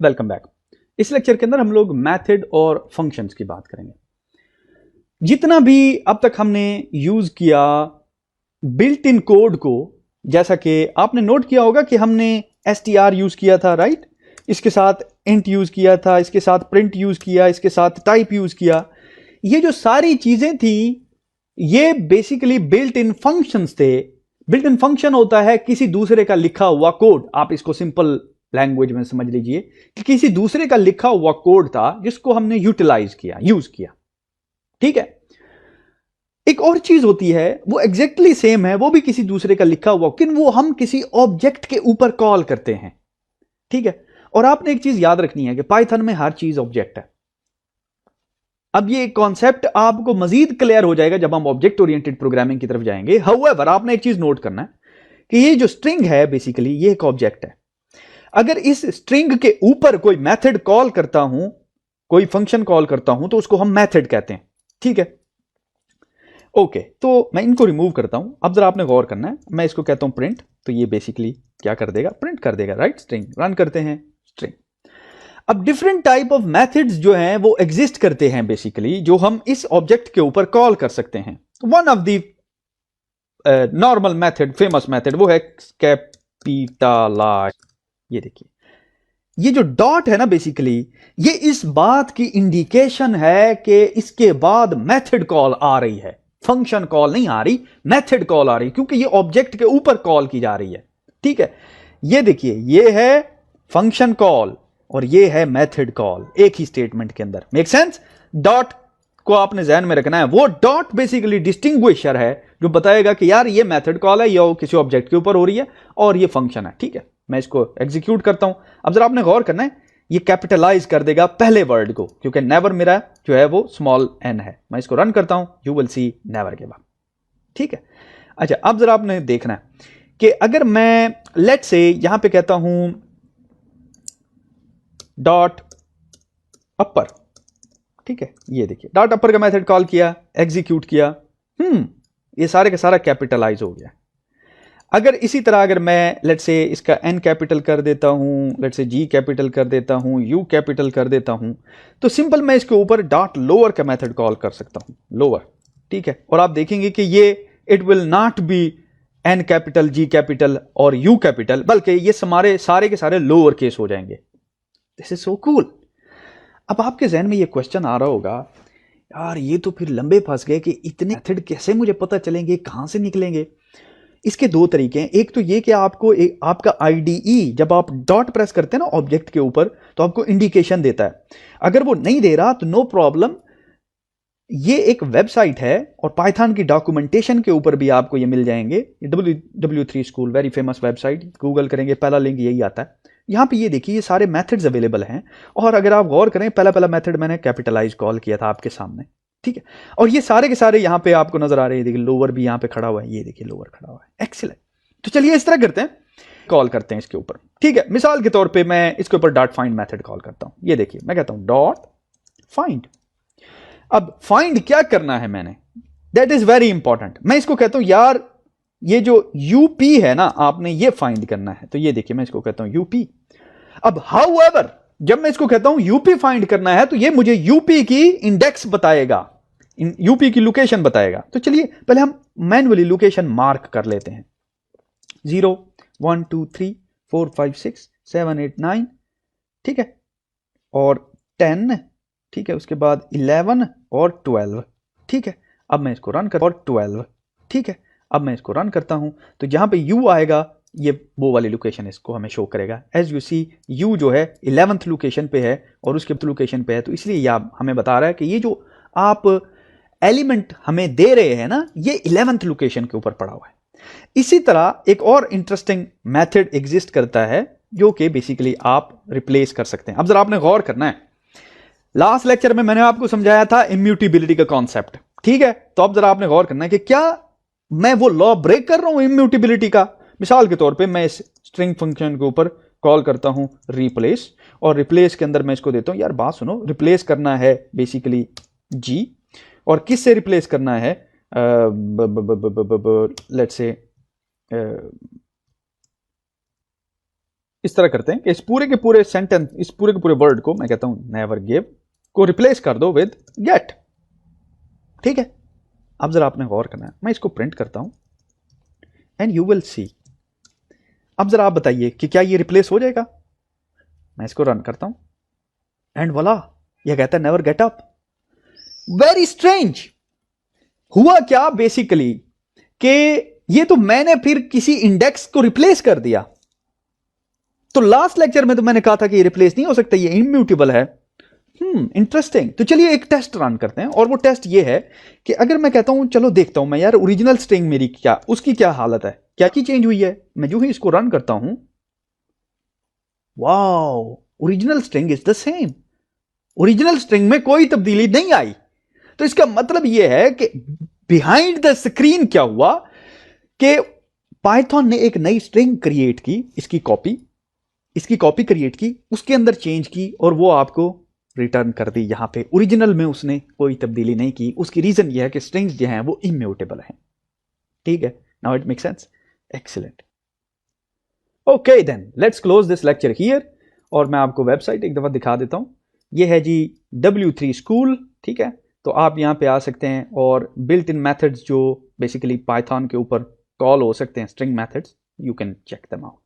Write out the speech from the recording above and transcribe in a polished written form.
Welcome back. इस lecture के अंदर हम लोग मेथड और फंक्शंस की बात करेंगे। जितना भी अब तक हमने यूज किया बिल्ट इन कोड को, जैसा कि आपने नोट किया होगा कि हमने str यूज किया था, राइट। इसके साथ int यूज किया था, इसके साथ print यूज किया, इसके साथ टाइप यूज किया। ये जो सारी चीजें थी ये बेसिकली बिल्ट इन फंक्शंस थे। बिल्ट इन फंक्शन होता है किसी दूसरे का लिखा हुआ कोड। आप इसको सिंपल लैंग्वेज में समझ लीजिए कि किसी दूसरे का लिखा हुआ कोड था जिसको हमने यूटिलाइज किया, यूज किया। ठीक है। एक और चीज होती है वो एग्जैक्टली सेम है, वो भी किसी दूसरे का लिखा हुआ, लेकिन वो हम किसी ऑब्जेक्ट के ऊपर कॉल करते हैं। ठीक है। और आपने एक चीज याद रखनी है कि पाइथन में हर चीज ऑब्जेक्ट है। अब ये कॉन्सेप्ट आपको मजीद क्लियर हो जाएगा जब हम ऑब्जेक्ट ओरिएंटेड प्रोग्रामिंग की तरफ जाएंगे। हाउएवर आपने एक चीज नोट करना है कि ये जो स्ट्रिंग है बेसिकली ये एक ऑब्जेक्ट है। अगर इस स्ट्रिंग के ऊपर कोई मेथड कॉल करता हूं, कोई फंक्शन कॉल करता हूं, तो उसको हम मेथड कहते हैं। ठीक है। ओके, तो मैं इनको रिमूव करता हूं। अब जरा आपने गौर करना है, मैं इसको कहता हूं प्रिंट, तो ये बेसिकली क्या कर देगा, प्रिंट कर देगा, राइट। स्ट्रिंग रन करते हैं, स्ट्रिंग। अब डिफरेंट टाइप ऑफ मेथड्स जो हैं वो एग्जिस्ट करते हैं बेसिकली, जो हम इस ऑब्जेक्ट के ऊपर कॉल कर सकते हैं। One of the normal method, famous method, वो है कैपिटलाइज। ये देखिए, ये जो डॉट है ना बेसिकली, ये इस बात की इंडिकेशन है कि इसके बाद मेथड कॉल आ रही है। फंक्शन कॉल नहीं आ रही, मेथड कॉल आ रही, क्योंकि ये ऑब्जेक्ट के ऊपर कॉल की जा रही है। ठीक है। ये देखिए, ये है फंक्शन कॉल और ये है मेथड कॉल, एक ही स्टेटमेंट के अंदर। Make sense. डॉट को आपने ध्यान में रखना है। वो डॉट बेसिकली डिस्टिंग्विशर है जो बताएगा कि यार ये मेथड कॉल है, या किसी ऑब्जेक्ट के ऊपर हो रही है, और ये फंक्शन है। ठीक है। मैं इसको एग्जीक्यूट करता हूं। अब जरा आपने गौर करना है, ये कैपिटलाइज कर देगा पहले वर्ड को, क्योंकि नेवर मेरा जो है वो स्मॉल n है। मैं इसको रन करता हूं, यू विल सी नेवर के बाद। ठीक है। अच्छा, अब जरा आपने देखना है कि अगर मैं लेट से यहां पे कहता हूं डॉट अपर। ठीक है। ये देखिए, डॉट अपर का मेथड कॉल किया, एग्जीक्यूट किया, ये सारे का सारा कैपिटलाइज हो गया। अगर इसी तरह अगर मैं लेट से इसका एन कैपिटल कर देता हूं, लेट से जी कैपिटल कर देता हूं, यू कैपिटल कर देता हूं, तो सिंपल मैं इसके ऊपर डॉट लोअर का मेथड कॉल कर सकता हूं, लोअर। ठीक है। और आप देखेंगे कि ये it will not be N capital, G capital और यू कैपिटल, बल्कि ये सारे के सारे लोअर केस हो जाएंगे। This is so cool. अब आपके जहन में ये क्वेश्चन आ रहा होगा, यार ये तो फिर लंबे फंस गए कि इतने मेथड कैसे मुझे पता चलेंगे, कहां से निकलेंगे। इसके दो तरीके हैं। एक तो ये कि आपको आपका आईडीई जब आप डॉट प्रेस करते हैं ना ऑब्जेक्ट के ऊपर, तो आपको इंडिकेशन देता है। अगर वो नहीं दे रहा तो नो प्रॉब्लम, ये एक वेबसाइट है और पाइथन की डॉक्यूमेंटेशन के ऊपर भी आपको ये मिल जाएंगे। W3 school, very famous website, Google करेंगे पहला लिंक यही आता है। यहां पे ये देखिए, ये सारे मेथड्स अवेलेबल हैं। और अगर आप गौर करें, पहला मेथड मैंने कैपिटलाइज कॉल किया था आपके सामने। ठीक है। और ये सारे के सारे यहां पे आपको नजर आ रहे हैं। देखिए लोअर भी यहां पे खड़ा हुआ है, ये देखिए लोअर खड़ा हुआ है। एक्सीलेंट। तो चलिए इस तरह करते हैं, कॉल करते हैं इसके ऊपर। ठीक है। मिसाल के तौर पे मैं इसके ऊपर डॉट फाइंड मेथड कॉल करता हूं। ये देखिए, मैं कहता हूं डॉट फाइंड। अब फाइंड क्या करना है मैंने, दैट इज वेरी इंपॉर्टेंट। मैं इसको कहता हूं यार ये जो यूपी है ना, आपने ये फाइंड करना है। तो ये देखिए, मैं इसको कहता हूं यूपी। अब हाउएवर जब मैं इसको कहता हूं यूपी फाइंड करना है, तो ये मुझे यूपी की इंडेक्स बताएगा, यूपी की लोकेशन बताएगा। तो चलिए पहले हम मैन्युअली लोकेशन मार्क कर लेते हैं। 0 1 2 3 4 5 6 7 8 9। ठीक है। और 10। ठीक है। उसके बाद 11 और 12। ठीक है। अब मैं इसको रन कर, और 12। ठीक है। अब मैं इसको रन करता हूं, तो जहां पे यू आएगा ये वो वाली लोकेशन इसको हमें शो करेगा। एज यू सी, यू जो है 11th लोकेशन पे है और उसके लोकेशन पे है, तो इसलिए यह हमें बता रहा है कि ये जो आप एलिमेंट हमें दे रहे हैं ना, ये 11th लोकेशन के ऊपर पड़ा हुआ है। इसी तरह एक और इंटरेस्टिंग मेथड एग्जिस्ट करता है जो कि बेसिकली आप रिप्लेस कर सकते हैं। अब जरा आपने गौर करना है, लास्ट लेक्चर में मैंने आपको समझाया था इम्यूटेबिलिटी का कॉन्सेप्ट। ठीक है। तो अब जरा आपने गौर करना है कि क्या मैं वो लॉ ब्रेक कर रहा हूं इम्यूटेबिलिटी का। मिसाल के तौर पे मैं इस स्ट्रिंग फंक्शन के ऊपर कॉल करता हूं रिप्लेस, और रिप्लेस के अंदर मैं इसको देता हूं, यार बात सुनो, रिप्लेस करना है बेसिकली जी, और किस से रिप्लेस करना है, लेट्स से इस तरह करते हैं कि इस पूरे के पूरे सेंटेंस, इस पूरे के पूरे वर्ड को मैं कहता हूं नेवर गिव को रिप्लेस कर दो विद गेट। ठीक है, अब जरा आपने गौर करना है, मैं इसको प्रिंट करता हूं एंड यू विल सी। अब जरा आप बताइए कि क्या ये रिप्लेस हो जाएगा। मैं इसको रन करता हूं एंड वॉला, ये कहता है never get up. Very strange. हुआ क्या बेसिकली कि ये तो मैंने फिर किसी इंडेक्स को रिप्लेस कर दिया। तो लास्ट लेक्चर में तो मैंने कहा था कि ये रिप्लेस नहीं हो सकता, ये इम्यूटेबल है। इंटरेस्टिंग। तो चलिए एक टेस्ट रन करते हैं, और वो टेस्ट ये है कि अगर मैं कहता हूं चलो देखता हूं मैं यार ओरिजिनल स्ट्रिंग मेरी क्या, उसकी क्या हालत है, क्या की चेंज हुई है। मैं जो ही इसको रन करता हूं, wow, original string is the same. Original string में कोई तब्दीली नहीं आई। तो इसका मतलब यह है कि बिहाइंड द स्क्रीन क्या हुआ कि पाइथन ने एक नई स्ट्रिंग क्रिएट की, इसकी कॉपी क्रिएट की, उसके अंदर चेंज की और वो आपको रिटर्न कर दी। यहां पे ओरिजिनल में उसने कोई तब्दीली नहीं की। उसकी रीजन यह है कि स्ट्रिंग्स जो हैं वो इम्यूटेबल हैं। ठीक है, now it make sense. Excellent. Okay then let's close this lecture here, और मैं आपको वेबसाइट एक दफा दिखा देता हूं। ये है जी W3 स्कूल। ठीक है, तो आप यहां पे आ सकते हैं और बिल्ट इन मेथड्स जो बेसिकली पाइथन के ऊपर कॉल हो सकते हैं, string methods, you can check them out.